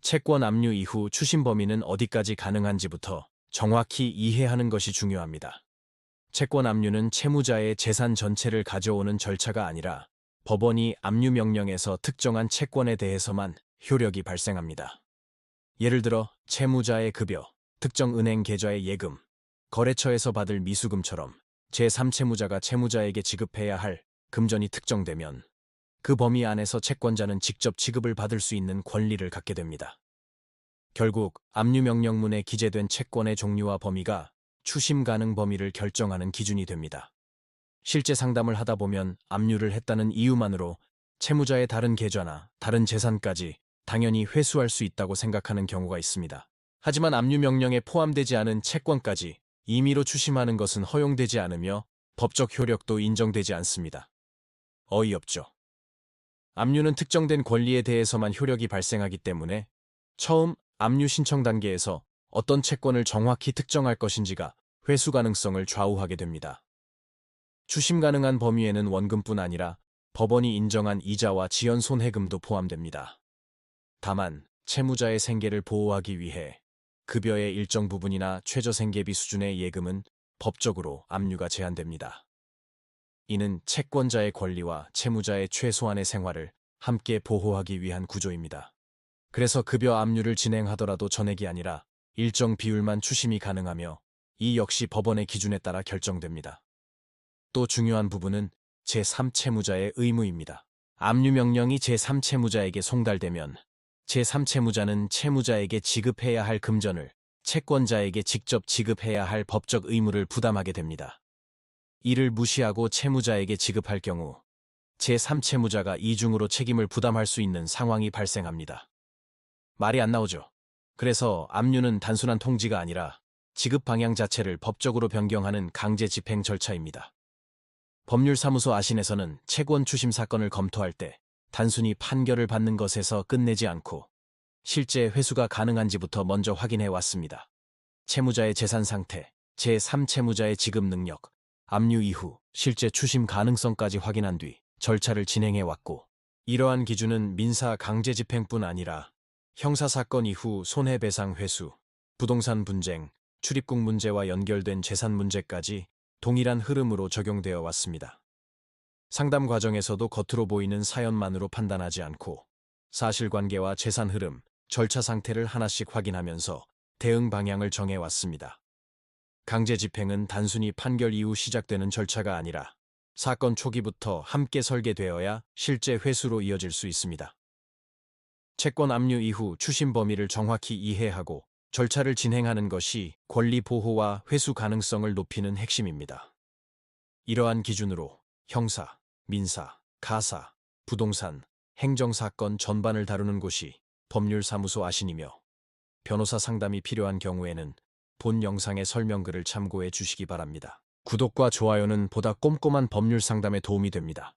채권 압류 이후 추심 범위는 어디까지 가능한지부터 정확히 이해하는 것이 중요합니다. 채권 압류는 채무자의 재산 전체를 가져오는 절차가 아니라 법원이 압류 명령에서 특정한 채권에 대해서만 효력이 발생합니다. 예를 들어 채무자의 급여, 특정 은행 계좌의 예금, 거래처에서 받을 미수금처럼 제3채무자가 채무자에게 지급해야 할 금전이 특정되면 그 범위 안에서 채권자는 직접 지급을 받을 수 있는 권리를 갖게 됩니다. 결국 압류 명령문에 기재된 채권의 종류와 범위가 추심 가능 범위를 결정하는 기준이 됩니다. 실제 상담을 하다 보면 압류를 했다는 이유만으로 채무자의 다른 계좌나 다른 재산까지 당연히 회수할 수 있다고 생각하는 경우가 있습니다. 하지만 압류 명령에 포함되지 않은 채권까지 임의로 추심하는 것은 허용되지 않으며 법적 효력도 인정되지 않습니다. 어이없죠. 압류는 특정된 권리에 대해서만 효력이 발생하기 때문에 처음 압류 신청 단계에서 어떤 채권을 정확히 특정할 것인지가 회수 가능성을 좌우하게 됩니다. 추심 가능한 범위에는 원금뿐 아니라 법원이 인정한 이자와 지연 손해금도 포함됩니다. 다만 채무자의 생계를 보호하기 위해 급여의 일정 부분이나 최저생계비 수준의 예금은 법적으로 압류가 제한됩니다. 이는 채권자의 권리와 채무자의 최소한의 생활을 함께 보호하기 위한 구조입니다. 그래서 급여 압류를 진행하더라도 전액이 아니라 일정 비율만 추심이 가능하며 이 역시 법원의 기준에 따라 결정됩니다. 또 중요한 부분은 제3채무자의 의무입니다. 압류 명령이 제3채무자에게 송달되면 제3채무자는 채무자에게 지급해야 할 금전을 채권자에게 직접 지급해야 할 법적 의무를 부담하게 됩니다. 이를 무시하고 채무자에게 지급할 경우 제3채무자가 이중으로 책임을 부담할 수 있는 상황이 발생합니다. 말이 안 나오죠. 그래서 압류는 단순한 통지가 아니라 지급 방향 자체를 법적으로 변경하는 강제 집행 절차입니다. 법률사무소 아신에서는 채권 추심 사건을 검토할 때 단순히 판결을 받는 것에서 끝내지 않고 실제 회수가 가능한지부터 먼저 확인해 왔습니다. 채무자의 재산 상태, 제3채무자의 지급 능력, 압류 이후 실제 추심 가능성까지 확인한 뒤 절차를 진행해 왔고, 이러한 기준은 민사 강제집행뿐 아니라 형사사건 이후 손해배상 회수, 부동산 분쟁, 출입국 문제와 연결된 재산 문제까지 동일한 흐름으로 적용되어 왔습니다. 상담 과정에서도 겉으로 보이는 사연만으로 판단하지 않고 사실관계와 재산 흐름, 절차 상태를 하나씩 확인하면서 대응 방향을 정해왔습니다. 강제 집행은 단순히 판결 이후 시작되는 절차가 아니라 사건 초기부터 함께 설계되어야 실제 회수로 이어질 수 있습니다. 채권 압류 이후 추심 범위를 정확히 이해하고 절차를 진행하는 것이 권리 보호와 회수 가능성을 높이는 핵심입니다. 이러한 기준으로 형사, 민사, 가사, 부동산, 행정사건 전반을 다루는 곳이 법률사무소 아신이며 변호사 상담이 필요한 경우에는 본 영상의 설명글을 참고해 주시기 바랍니다. 구독과 좋아요는 보다 꼼꼼한 법률 상담에 도움이 됩니다.